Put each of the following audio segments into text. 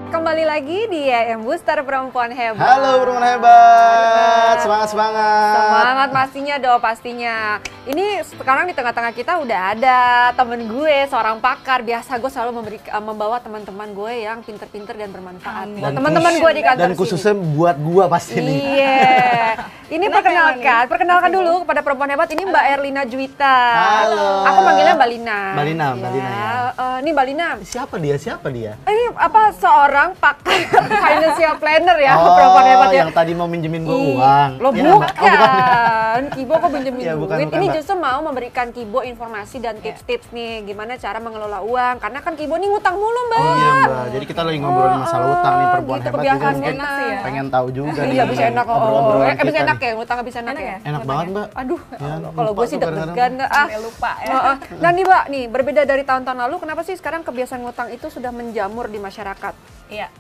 Kembali lagi di YM Booster Perempuan Hebat. Halo perempuan hebat, semangat. Semangat pastinya dong, pastinya. Ini sekarang di tengah-tengah kita udah ada temen gue, seorang pakar. Biasa gue selalu membawa teman-teman gue yang pinter-pinter dan bermanfaat. Teman-teman gue di kantor dan khususnya buat gue pasti nih. Iya. Ini perkenalkan dulu kepada perempuan hebat. Ini Mbak Erlina Juwita. Halo. Aku manggilnya Mbak Lina. Mbak Lina, Mbak Lina ya. Ini Mbak Lina. Siapa dia? Ini apa seorang pakar financial planner ya, Oh, perempuan hebat ya. yang tadi mau minjemin gue uang. Lo Ya, bukan. Mbak. Oh, bukan. Kibo kok minjemin Ya, duit. bukan, Ini Mbak. justru mau memberikan Kibo informasi dan tips-tips nih gimana cara mengelola uang. Karena kan Kibo nih ngutang mulu, Mbak. Oh iya Mbak, jadi kita lagi ngobrolin masalah utang nih perempuan gitu, hebat. kebiasaan Jadi mungkin enak sih ya. pengen tahu juga nih. Iya bisa enak kok. obrolan Bisa kita enak nih. ya, ngutang bisa enak ya. Enak banget Mbak. Aduh, Ya, kalau lupa gue sih tuh kadang-kadang. deg-degan dah. Sampai lupa ya. Nah nih Mbak, nih berbeda dari tahun-tahun lalu, kenapa sih sekarang kebiasaan ngutang itu sudah menjamur di masyarakat? Iya.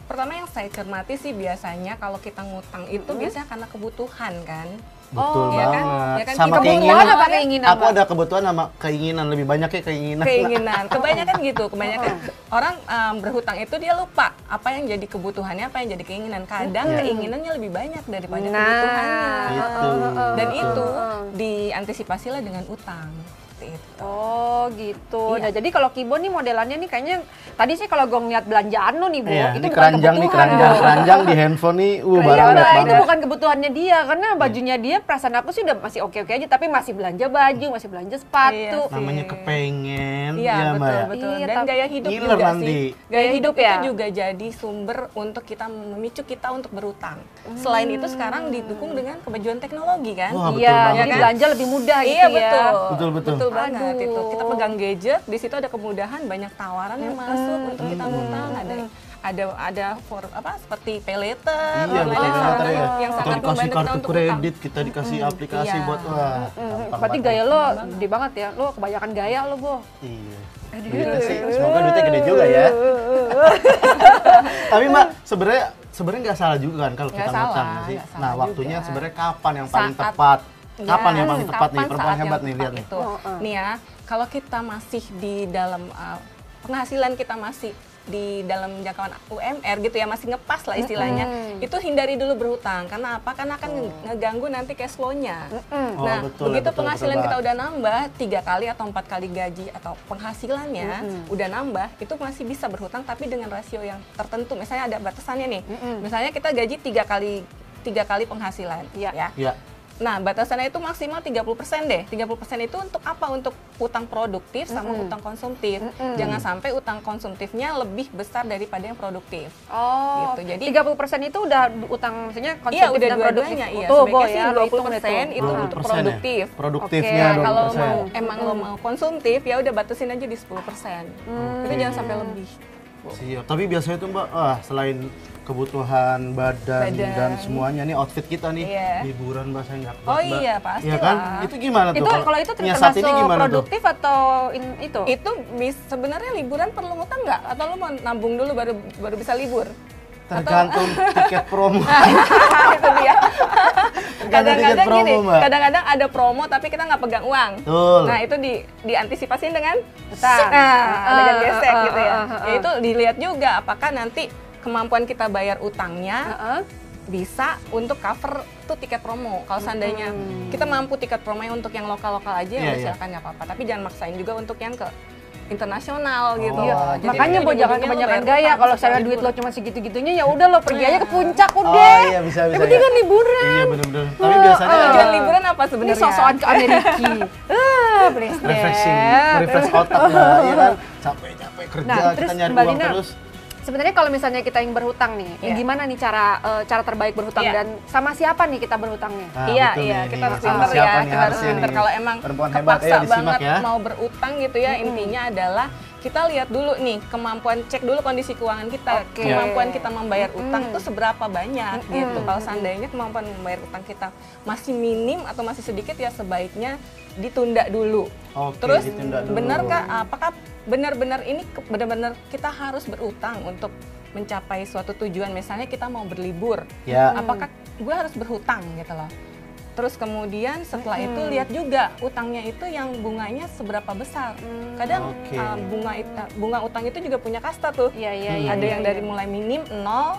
Pertama yang saya cermati sih biasanya kalau kita ngutang itu biasanya karena kebutuhan kan. Betul ya kan? banget. Ya kan, Sama kita keinginan. kebutuhan apa keinginan, Aku Mbak? ada kebutuhan sama keinginan, lebih banyak ya keinginan. Kebanyakan kebanyakan orang berhutang itu dia lupa apa yang jadi kebutuhannya, apa yang jadi keinginan. Kadang keinginannya lebih banyak daripada kebutuhannya. Itu. Dan itu diantisipasilah dengan utang. Seperti itu. Oh gitu. Iya. Nah jadi kalau Kibo nih modelannya nih kayaknya tadi sih kalau gue ngeliat belanjaan lo nih Bu, Iya, itu ini bukan keranjang nih, kebutuhan, Bu. keranjang di handphone nih, Iya, barang Mbak, banyak itu banget. bukan kebutuhannya dia karena bajunya dia perasaan aku sih udah masih oke-oke aja tapi masih belanja baju, masih belanja sepatu. Iya. Namanya kepengen, Iya, ya Mbak ya. betul. Iya, Dan tapi gaya hidup ngiler juga nanti. sih. Gaya Gaya hidup hidup ya? itu juga jadi sumber untuk kita memicu kita untuk berutang. Selain itu sekarang didukung dengan kemajuan teknologi kan. Wah, betul Iya, banget jadi ya. belanja lebih mudah gitu Iya ya. betul. Betul. Betul banget Aduh. itu. Kita pegang gadget, di situ ada kemudahan, banyak tawaran yang masuk untuk kita ngutang. Ada seperti pay later, Iya, betul online banget ya. yang Kita sangat dikasih membantu kita kartu untuk utang. kredit, kita dikasih aplikasi Iya. buat gampang Berarti banget. gaya lo gede banget ya. Lo kebanyakan gaya lo, Bu. Iya. Duitnya sih, semoga duitnya gede juga ya. Tapi Mbak, sebenarnya nggak salah juga kan kalau kita Nggak salah, ngutang sih. nggak salah Nah, waktunya juga. sebenarnya kapan yang paling Saat- tepat? Kapan yang paling tepat nih Kapan perempuan saat yang hebat nih, tepat lihat nih. itu. Nih ya, kalau kita masih di dalam penghasilan kita masih di dalam jangkauan UMR gitu ya, masih ngepas lah istilahnya, itu hindari dulu berhutang. Karena apa? Karena akan ngeganggu nanti cash flow-nya. Oh, Nah, betul, begitu betul, penghasilan betul kita banget. udah nambah 3 kali atau 4 kali gaji atau penghasilannya udah nambah, itu masih bisa berhutang tapi dengan rasio yang tertentu. Misalnya ada batasannya nih. Misalnya kita gaji 3 kali penghasilan, ya. Iya. Nah, batasannya itu maksimal 30% deh. 30% itu untuk apa? Untuk utang produktif sama utang konsumtif. Jangan sampai utang konsumtifnya lebih besar daripada yang produktif. Oh, Gitu, jadi- 30% itu udah utang, maksudnya Iya, konsumtif udah dan produktif. dua-duanya. Iya, Tuh, Bo, sebaiknya sih ya, lo hitung 20% deh itu tuh. untuk 20% ya? produktif. Produktifnya Nah, kalau 20%. emang lo mau konsumtif, ya udah batasin aja di 10%. Itu jangan sampai lebih. Siap. Tapi biasanya tuh Mbak, selain kebutuhan badan dan semuanya nih outfit kita nih, Iya. liburan Mbak saya nggak kuat, Oh Mbak. iya, pasti Iya kan? lah. Itu gimana tuh? Itu kalau itu nyiasatinnya termasuk gimana tuh? produktif atau itu? Itu sebenarnya liburan perlu ngutang nggak? Atau lo mau nabung dulu baru bisa libur? Tergantung tiket promo. Itu dia. Tergantung tiket Kadang-kadang promo, gini, Mbak. kadang-kadang ada promo tapi kita nggak pegang uang. Betul. Nah itu diantisipasiin dengan Utang. dengan gesek gitu ya. ah. Ya itu dilihat juga apakah nanti kemampuan kita bayar utangnya bisa untuk cover tuh tiket promo. Kalau seandainya kita mampu tiket promonya untuk yang lokal-lokal aja, Iya, ya iya. silakan nggak apa-apa. Tapi jangan maksain juga untuk yang ke internasional gitu. Iya, Jadi Makanya nanti Bu jangan ujung-ujungnya lo kebanyakan bayar gaya. utang Kalau supaya misalnya duit libur. lo cuma segitu-gitunya ya udah lo pergi aja ke puncak Oh udah. iya bisa. Yang penting kan liburan. Iya bener-bener. Tapi biasanya Tujuan liburan apa Ini sebenarnya? sosokan ke Amerika. Please deh. refreshing, refresh otak lah, iya kan? Capek-capek kerja, Nah, terus kita nyari Mbak uang Lina, terus. sebenarnya kalau misalnya kita yang berhutang nih, Iya. gimana nih cara terbaik berhutang Iya. dan sama siapa nih kita berhutangnya? Nah, Iya, betul iya, nih, kita nih, harus sama pinter siapa ya, nih kita harus harusnya pinter. nih? Kalau emang Perempuan hebat, kepaksa ayo disimak banget ya. mau berutang gitu ya, intinya adalah kita lihat dulu nih kemampuan, cek dulu kondisi keuangan kita, Oke. kemampuan kita membayar utang itu seberapa banyak gitu. Kalau seandainya kemampuan membayar utang kita masih minim atau masih sedikit ya sebaiknya ditunda dulu. Oke, Terus ditunda dulu. benarkah apakah benar-benar ini benar-benar kita harus berutang untuk mencapai suatu tujuan, misalnya kita mau berlibur, Ya. apakah gue harus berhutang gitu loh? Terus kemudian setelah itu lihat juga utangnya itu yang bunganya seberapa besar. Kadang bunga utang itu juga punya kasta tuh. Iya. Ada yang dari mulai minim 0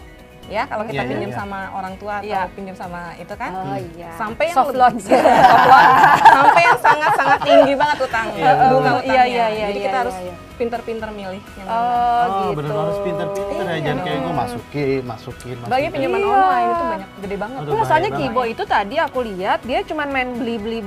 ya kalau kita Iya, pinjam iya. sama orang tua atau Iya. pinjam sama itu kan. Oh iya. Sampai yang soft loan. soft loan. Sampai yang sangat-sangat tinggi banget utang bunga utangnya. Iya, Jadi iya, kita harus iya. pinter-pinter milih yang mana. Oh, Oh, gitu. bener harus pinter-pinter ya, jangan kayak gue masukin. Bagi pinjaman Iya. online itu banyak gede banget. Aduh, Nah, soalnya bahaya Kibo itu tadi aku lihat dia cuman main beli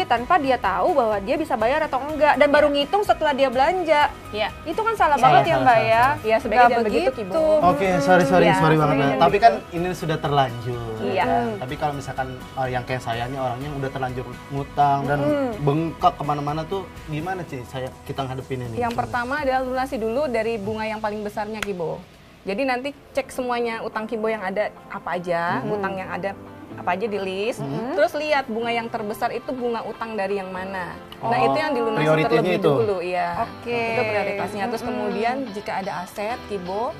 tanpa dia tahu bahwa dia bisa bayar atau enggak dan baru ngitung setelah dia belanja. Iya. Itu kan salah Salah, banget ya salah, Mbak salah, ya. Iya, sebaiknya Nggak jangan begitu, Kibo. Oke, sorry Iya, banget. sebaiknya Nah, jangan tapi kan ini sudah terlanjur. Iya. Tapi kalau misalkan yang kayak saya nih orangnya udah terlanjur ngutang dan bengkak kemana-mana tuh gimana sih kita ngadepin ini? Yang pertama adalah lunasi dulu dari bunga yang paling besarnya Kibo. Jadi nanti cek semuanya utang Kibo yang ada apa aja, utang yang ada apa aja di list. Terus lihat bunga yang terbesar itu bunga utang dari yang mana. Nah, Oh, itu yang dilunasi prioritasnya terlebih itu? dulu, iya. Oke. Itu prioritasnya. Terus kemudian jika ada aset Kibo,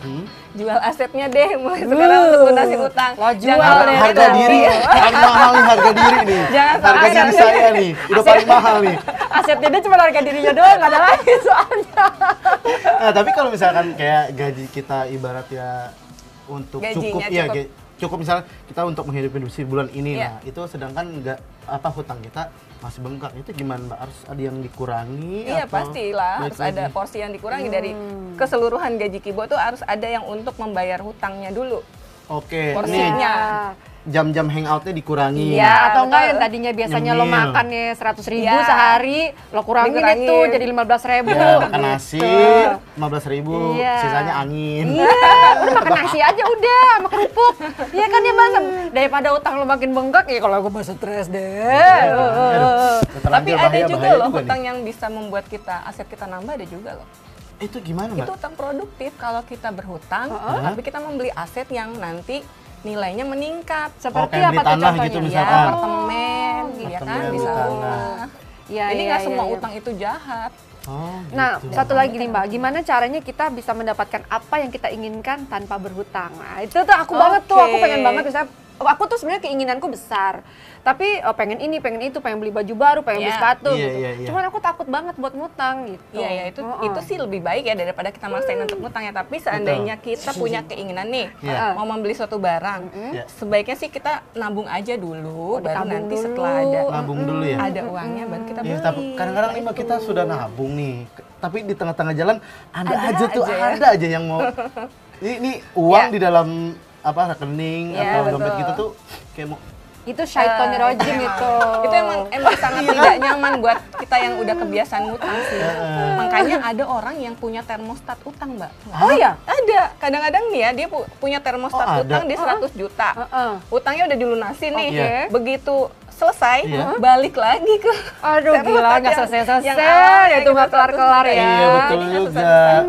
jual asetnya deh mulai sekarang untuk lunasi utang. Lo jual Jangan deh. harga nanti. diri paling mahal nih, harga diri nih. Jangan Harga sampai diri nanti. saya nih, udah paling mahal nih. Asetnya dia cuma harga dirinya doang, nggak ada lagi soalnya. Nah, tapi kalau misalkan kayak gaji kita ibarat ya untuk Gajinya cukup, ya cukup. cukup misalnya kita untuk menghidupi si bulan ini, Iya. nah itu sedangkan nggak hutang kita masih bengkak, itu gimana Mbak? Harus ada yang dikurangi? Iya atau pastilah baik harus ada lagi? porsi yang dikurangi dari keseluruhan gaji Kibo tuh harus ada yang untuk membayar hutangnya dulu. Oke, Porsinya. nih Iya. jam-jam hangoutnya dikurangi. Iya, atau enggak betul. yang tadinya biasanya lo Nyemil. makannya 100.000 Iya. sehari, lo kurangin Dikurangin. itu jadi 15.000. Ya, makan nasi 15.000, Iya. sisanya angin. Iya, udah makan nasi aja udah sama kerupuk. Iya kan ya Bang, daripada utang lo makin bengkak ya kalau aku masa stres deh. Aduh, Tapi terlanjur ada juga bahaya loh juga hutang nih. yang bisa membuat kita aset kita nambah ada juga loh. Itu gimana Mbak? Itu hutang produktif kalau kita berhutang, tapi kita membeli aset yang nanti nilainya meningkat. Seperti kayak apa beli tuh tanah contohnya? gitu Ya, misalkan. apartemen, ya kan, Apartemen, bisa tanah. rumah. Iya, Jadi iya, nggak iya, semua iya. utang itu jahat. Oh, Nah, gitu. satu lagi nih Mbak, gimana caranya kita bisa mendapatkan apa yang kita inginkan tanpa berhutang? Nah, itu tuh aku banget tuh, aku pengen banget misalnya, aku tuh sebenarnya keinginanku besar. Tapi pengen ini, pengen itu, pengen beli baju baru, pengen beli Iya. sepatu Iya, gitu. iya, iya. Cuman aku takut banget buat ngutang gitu. Iya ya itu sih lebih baik ya daripada kita maksain untuk ngutang ya. Tapi seandainya kita punya keinginan nih Iya. mau membeli suatu barang, Iya. sebaiknya sih kita nabung aja dulu, baru ditabung nanti dulu. setelah Nabung dulu ya. ada uangnya baru kita beli. Iya, tapi kadang-kadang nih Mbak, kita sudah nabung nih, tapi di tengah-tengah jalan ada aja tuh, aja ya. ada aja yang mau ini uang Ya. di dalam apa rekening Ya, atau betul. dompet kita tuh kayak mau Itu syaitonnya rojim itu. Itu emang sangat tidak nyaman buat kita yang udah kebiasaan ngutang sih. Makanya ada orang yang punya termostat utang, Mbak. Oh iya? Ada. Kadang-kadang nih ya dia punya termostat Oh, ada. utang di 100 juta. Utangnya udah dilunasi nih. Oke. Begitu selesai, Iya. balik lagi ke Aduh termostat gila, nggak yang selesai-selesai, awal, itu nggak kelar-kelar ya. Iya, betul Jadi juga. susah-susah.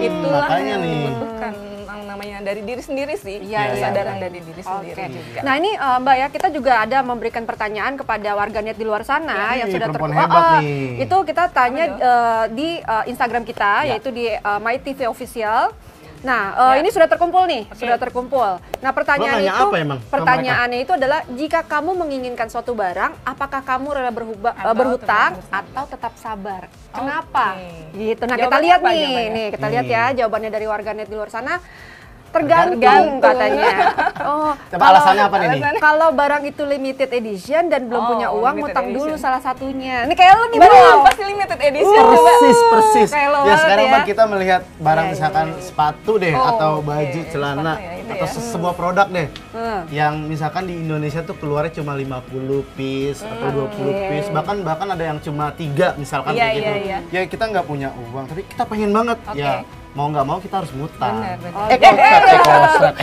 Itulah Makanya yang nih. dibutuhkan yang namanya dari diri sendiri sih. Iya, iya, Kesadaran iya. dari diri sendiri Oke. juga. Nah ini Mbak ya, kita juga ada memberikan pertanyaan kepada warganet di luar sana yang Ih, sudah perempuan hebat nih. Itu kita tanya di Instagram kita, Ya. yaitu di My TV Official. Nah, ini sudah terkumpul nih, sudah terkumpul. Nah, pertanyaan nanya itu, apa emang ke pertanyaannya itu adalah jika kamu menginginkan suatu barang, apakah kamu rela berhutang atau tetap sabar? Kenapa? Gitu. Nah, kita Jawabannya lihat apa nih, jawabannya? kita lihat ya jawabannya dari warganet di luar sana. Tergantung. Tergantung katanya. Oh, Coba alasannya apa nih? kalau barang itu limited edition dan belum Oh, punya uang, limited ngutang dulu edition. salah satunya. Ini kayak lu nih, Barang Bro. apa sih limited edition? Persis. kayak lo Ya banget sekarang ya. Mbak kita melihat barang Iya, misalkan iya, iya. sepatu deh Oh, atau oke. baju, celana Sepatu ya, itu atau ya. sebuah produk deh. Hmm. Yang misalkan di Indonesia tuh keluarnya cuma 50 piece atau 20 piece, bahkan ada yang cuma 3 misalkan Iya, kayak gitu. iya, Ya kita nggak punya uang, tapi kita pengen banget. Oke. Ya mau nggak mau kita harus ngutang. Benar.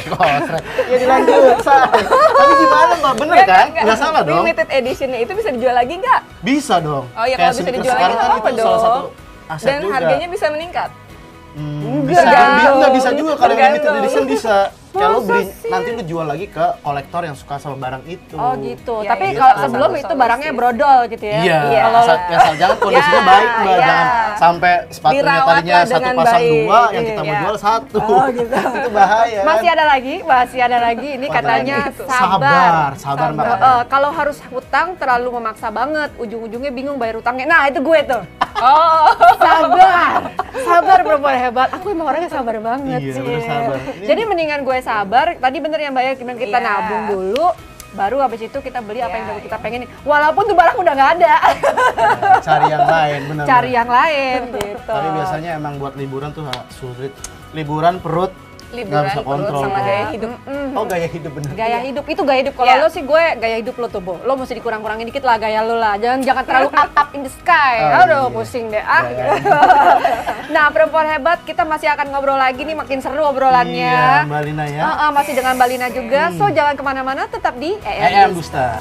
Kosret. Ya dilanjut, Say. Tapi gimana Mbak? Bener kan? Nggak salah dong. Limited editionnya itu bisa dijual lagi nggak? Bisa dong. Oh ya Kayak kalau bisa sneakers dijual lagi sekarang nggak kan apa-apa itu salah satu dong. aset Dan juga. harganya bisa meningkat. Bisa, Tergantung. nggak bisa juga kalau limited Tergantung. edition bisa. kalau Masa beli sih? nanti lu jual lagi ke kolektor yang suka sama barang itu. Oh gitu. Ya, Tapi iya, kalau sama-sama sebelum itu solusi. barangnya brodol gitu ya. Iya, Kalau asal jangan kondisinya Ya, baik Mbak, iya. jangan sampai sepatunya Dirawat tadinya lah satu dengan pasang baik. dua, yang kita mau Iya. jual satu. Oh, gitu. Itu bahaya. masih ada lagi. Ini Apa katanya lagi? sabar. Sabar Mbak. Kalau harus hutang terlalu memaksa banget, ujung-ujungnya bingung bayar utangnya. Nah, itu gue tuh. Oh. Sabar perempuan hebat. Aku emang orangnya sabar banget Iya, sih. bener sabar. Ini- Jadi mendingan gue sabar. Tadi bener ya Mbak ya, gimana kita Iya. nabung dulu, baru habis itu kita beli apa yang Iya, kita pengen. Walaupun tuh barang udah nggak ada, Cari yang lain, benar. cari yang lain gitu. Tapi biasanya emang buat liburan tuh sulit. Liburan perut nggak Liburan bisa perut kontrol. sama gaya hidup. Oh gaya hidup bener. Gaya hidup itu gaya hidup. Kalau Iya. lo sih gue gaya hidup lo tuh, Bo. Lo mesti dikurang-kurangin dikit lah gaya lo lah. Jangan terlalu up in the sky. Oh, Aduh, iya. pusing deh. Gaya Nah, perempuan hebat, kita masih akan ngobrol lagi nih, makin seru obrolannya. Iya, Mbak Lina ya. Masih dengan Mbak Lina juga. So jangan kemana-mana, tetap di EM Gusta.